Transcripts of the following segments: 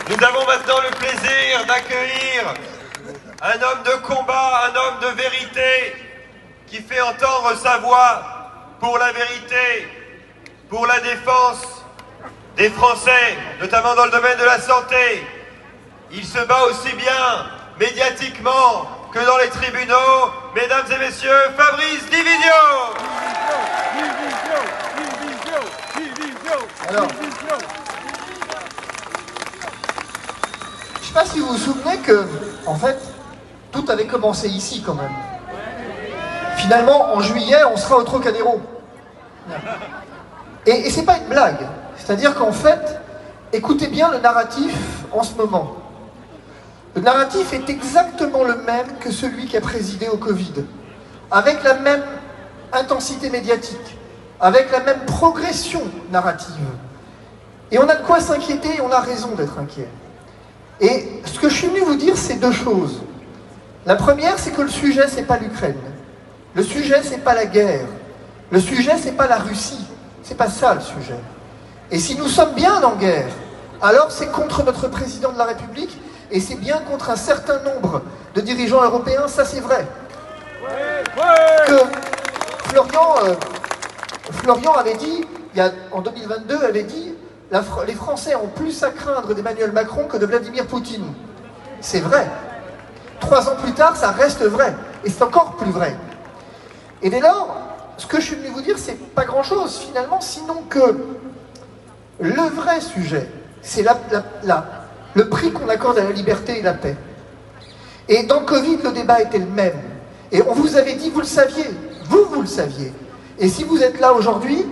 Nous avons maintenant le plaisir d'accueillir un homme de combat, un homme de vérité, qui fait entendre sa voix pour la vérité, pour la défense des Français, notamment dans le domaine de la santé. Il se bat aussi bien médiatiquement que dans les tribunaux. Mesdames et messieurs, Fabrice Divisio. Alors, je ne sais pas si vous vous souvenez que, en fait, tout avait commencé ici quand même. Finalement, en juillet, on sera au Trocadéro. Et c'est pas une blague. C'est-à-dire qu'en fait, écoutez bien le narratif en ce moment. Le narratif est exactement le même que celui qui a présidé au Covid, avec la même intensité médiatique, avec la même progression narrative. Et on a de quoi s'inquiéter et on a raison d'être inquiet. Et ce que je suis venu vous dire, c'est deux choses. La première, c'est que le sujet, c'est pas l'Ukraine. Le sujet, c'est pas la guerre. Le sujet, c'est pas la Russie. C'est pas ça le sujet. Et si nous sommes bien en guerre, alors c'est contre notre président de la République et c'est bien contre un certain nombre de dirigeants européens, ça c'est vrai. Que Florian avait dit, en 2022, avait dit les Français ont plus à craindre d'Emmanuel Macron que de Vladimir Poutine. C'est vrai. 3 ans plus tard, ça reste vrai. Et c'est encore plus vrai. Et dès lors, ce que je suis venu vous dire, c'est pas grand-chose finalement, sinon que le vrai sujet, c'est le prix qu'on accorde à la liberté et la paix. Et dans le Covid, le débat était le même. Et on vous avait dit, vous le saviez, vous le saviez. Et si vous êtes là aujourd'hui,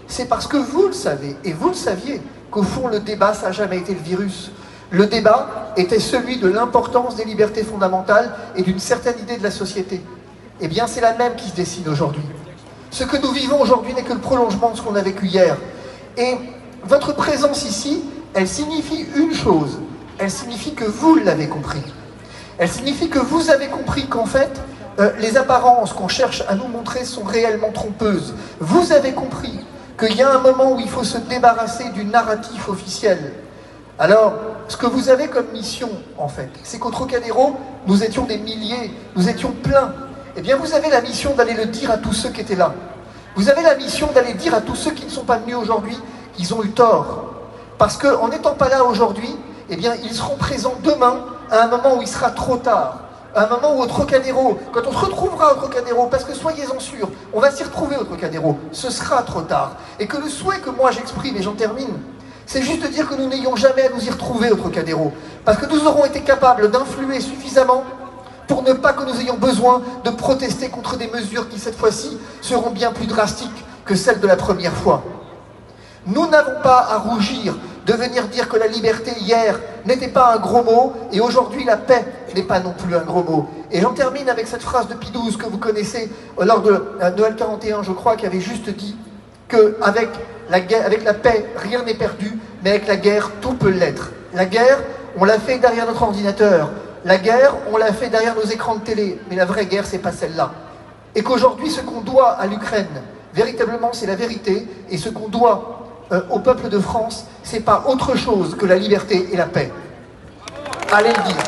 c'est parce que vous le savez. Et vous le saviez qu'au fond, le débat, ça n'a jamais été le virus. Le débat était celui de l'importance des libertés fondamentales et d'une certaine idée de la société. Eh bien, c'est la même qui se dessine aujourd'hui. Ce que nous vivons aujourd'hui n'est que le prolongement de ce qu'on a vécu hier. Et votre présence ici, elle signifie une chose. Elle signifie que vous l'avez compris. Elle signifie que vous avez compris qu'en fait, les apparences qu'on cherche à nous montrer sont réellement trompeuses. Vous avez compris qu'il y a un moment où il faut se débarrasser du narratif officiel. Alors, ce que vous avez comme mission, en fait, c'est qu'au Trocadéro, nous étions des milliers, nous étions pleins. Eh bien, vous avez la mission d'aller le dire à tous ceux qui étaient là. Vous avez la mission d'aller dire à tous ceux qui ne sont pas venus aujourd'hui qu'ils ont eu tort. Parce qu'en n'étant pas là aujourd'hui, eh bien, ils seront présents demain à un moment où il sera trop tard. À un moment où au Trocadéro, quand on se retrouvera au Trocadéro, parce que soyez-en sûrs, on va s'y retrouver au Trocadéro, ce sera trop tard. Et que le souhait que moi j'exprime, et j'en termine, c'est juste de dire que nous n'ayons jamais à nous y retrouver au Trocadéro. Parce que nous aurons été capables d'influer suffisamment pour ne pas que nous ayons besoin de protester contre des mesures qui, cette fois-ci, seront bien plus drastiques que celles de la première fois. Nous n'avons pas à rougir de venir dire que la liberté hier n'était pas un gros mot et aujourd'hui la paix n'est pas non plus un gros mot. Et j'en termine avec cette phrase de Pie XII que vous connaissez lors de Noël 41, je crois, qui avait juste dit qu'avec la paix, rien n'est perdu, mais avec la guerre, tout peut l'être. La guerre, on l'a fait derrière notre ordinateur. La guerre, on l'a fait derrière nos écrans de télé. Mais la vraie guerre, c'est pas celle-là. Et qu'aujourd'hui, ce qu'on doit à l'Ukraine, véritablement, c'est la vérité. Et ce qu'on doit au peuple de France, c'est pas autre chose que la liberté et la paix. Allez le dire.